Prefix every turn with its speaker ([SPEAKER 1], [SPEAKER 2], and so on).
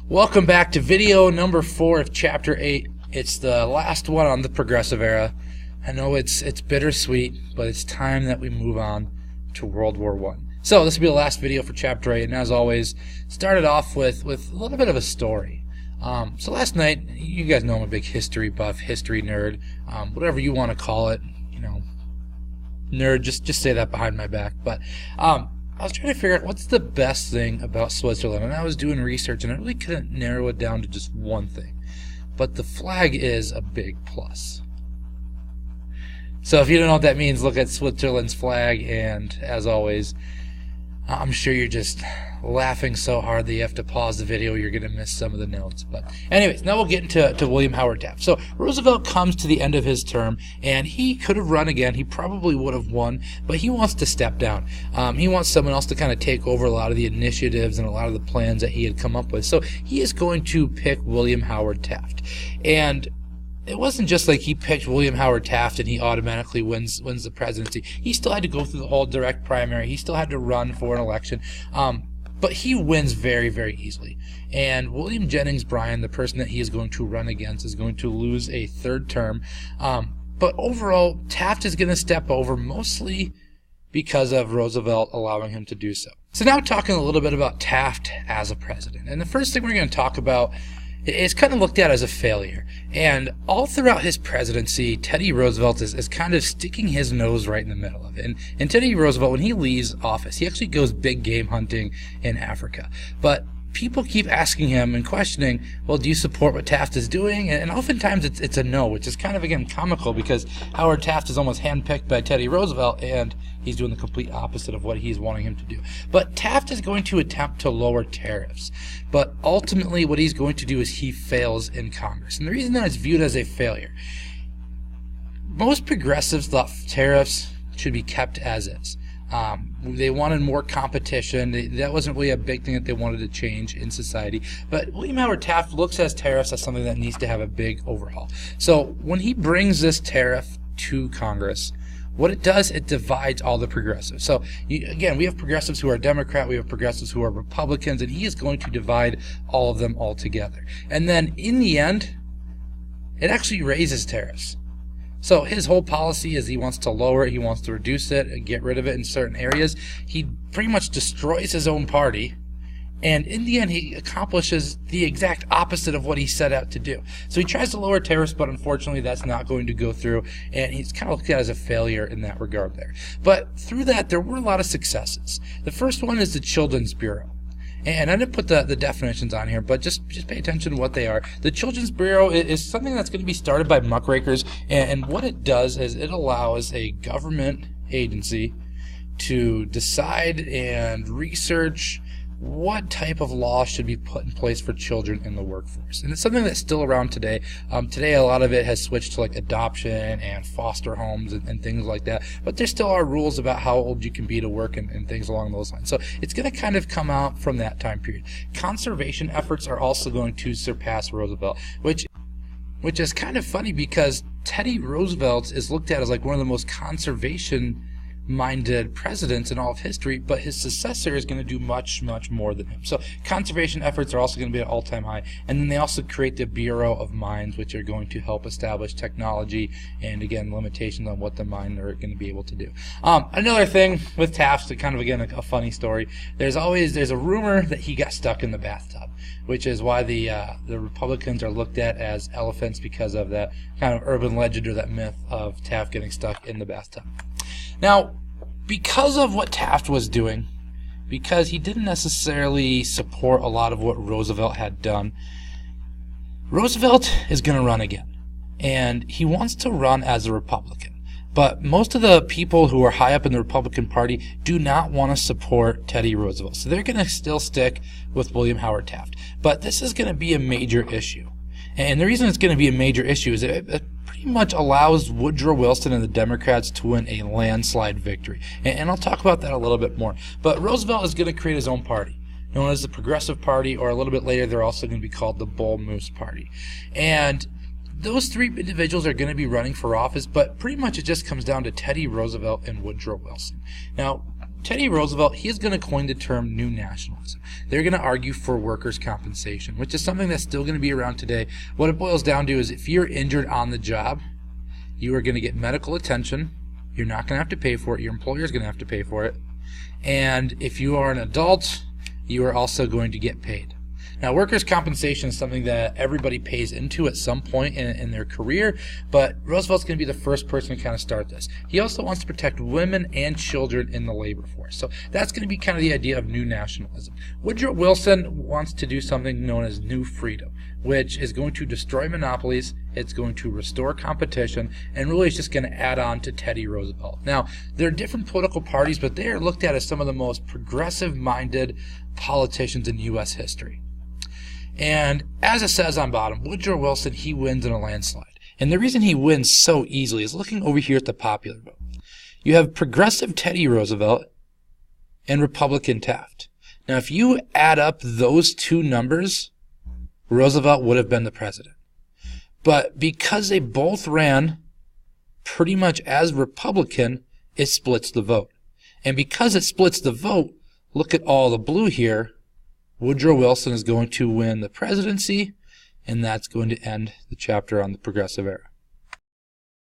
[SPEAKER 1] Welcome back to video number 4 of Chapter 8. It's the last one on the Progressive Era. I know it's bittersweet, but it's time that we move on to World War I. So this will be the last video for Chapter 8, and as always, started off with a little bit of a story. So last night, you guys know I'm a big history buff, history nerd, whatever you want to call it, nerd, just say that behind my back. But I was trying to figure out what's the best thing about Switzerland, and I was doing research, and I really couldn't narrow it down to just one thing. But the flag is a big plus. So if you don't know what that means, look at Switzerland's flag, and as always, I'm sure you're just laughing so hard that you have to pause the video. You're going to miss some of the notes. But anyways, now we'll get into William Howard Taft. So Roosevelt comes to the end of his term, and he could have run again. He probably would have won, but he wants to step down. He wants someone else to kind of take over a lot of the initiatives and a lot of the plans that he had come up with. So he is going to pick William Howard Taft. And it wasn't just like he picked William Howard Taft and he automatically wins the presidency. He still had to go through the whole direct primary. He still had to run for an election. But he wins very, very easily. And William Jennings Bryan, the person that he is going to run against, is going to lose a third term. But overall, Taft is going to step over mostly because of Roosevelt allowing him to do so. So now talking a little bit about Taft as a president. And the first thing we're going to talk about is kind of looked at as a failure. And all throughout his presidency, Teddy Roosevelt is kind of sticking his nose right in the middle of it. And Teddy Roosevelt, when he leaves office, he actually goes big game hunting in Africa. But people keep asking him and questioning, well, do you support what Taft is doing? And oftentimes it's a no, which is kind of, again, comical because Howard Taft is almost handpicked by Teddy Roosevelt, and he's doing the complete opposite of what he's wanting him to do. But Taft is going to attempt to lower tariffs. But ultimately what he's going to do is he fails in Congress. And the reason that it's viewed as a failure, most progressives thought tariffs should be kept as is. They wanted more competition. That wasn't really a big thing that they wanted to change in society. But William Howard Taft looks at tariffs as something that needs to have a big overhaul. So when he brings this tariff to Congress, what it does, it divides all the progressives. So again, we have progressives who are Democrat, we have progressives who are Republicans, and he is going to divide all of them all together. And then in the end, it actually raises tariffs. So his whole policy is he wants to lower it, he wants to reduce it, and get rid of it in certain areas. He pretty much destroys his own party, and in the end he accomplishes the exact opposite of what he set out to do. So he tries to lower tariffs, but unfortunately that's not going to go through, and he's kind of looked at as a failure in that regard there. But through that, there were a lot of successes. The first one is the Children's Bureau. And I didn't put the definitions on here, but just pay attention to what they are. The Children's Bureau is something that's going to be started by muckrakers, and what it does is it allows a government agency to decide and research what type of law should be put in place for children in the workforce. And it's something that's still around today. Today a lot of it has switched to like adoption and foster homes and things like that. But there still are rules about how old you can be to work and things along those lines. So it's going to kind of come out from that time period. Conservation efforts are also going to surpass Roosevelt, which is kind of funny because Teddy Roosevelt is looked at as like one of the most conservation-minded presidents in all of history, but his successor is going to do much, much more than him. So conservation efforts are also going to be at all-time high. And then they also create the Bureau of Mines, which are going to help establish technology and, again, limitations on what the mine are going to be able to do. Another thing with Taft, kind of, again, a funny story, there's a rumor that he got stuck in the bathtub, which is why the Republicans are looked at as elephants, because of that kind of urban legend or that myth of Taft getting stuck in the bathtub. Now, because of what Taft was doing, because he didn't necessarily support a lot of what Roosevelt had done, Roosevelt is going to run again. And he wants to run as a Republican. But most of the people who are high up in the Republican Party do not want to support Teddy Roosevelt. So they're going to still stick with William Howard Taft. But this is going to be a major issue. And the reason it's going to be a major issue is it pretty much allows Woodrow Wilson and the Democrats to win a landslide victory. And I'll talk about that a little bit more. But Roosevelt is going to create his own party, known as the Progressive Party, or a little bit later they're also going to be called the Bull Moose Party. And those three individuals are going to be running for office, but pretty much it just comes down to Teddy Roosevelt and Woodrow Wilson. Now, Teddy Roosevelt, he is going to coin the term new nationalism. They're going to argue for workers' compensation, which is something that's still going to be around today. What it boils down to is if you're injured on the job, you are going to get medical attention. You're not going to have to pay for it. Your employer is going to have to pay for it. And if you are an adult, you are also going to get paid. Now, workers' compensation is something that everybody pays into at some point in their career, but Roosevelt's going to be the first person to kind of start this. He also wants to protect women and children in the labor force. So that's going to be kind of the idea of new nationalism. Woodrow Wilson wants to do something known as New Freedom, which is going to destroy monopolies, it's going to restore competition, and really it's just going to add on to Teddy Roosevelt. Now, there are different political parties, but they are looked at as some of the most progressive-minded politicians in U.S. history. And as it says on bottom, Woodrow Wilson, he wins in a landslide. And the reason he wins so easily is looking over here at the popular vote. You have progressive Teddy Roosevelt and Republican Taft. Now, if you add up those two numbers, Roosevelt would have been the president. But because they both ran pretty much as Republican, it splits the vote. And because it splits the vote, look at all the blue here. Woodrow Wilson is going to win the presidency, and that's going to end the chapter on the Progressive Era.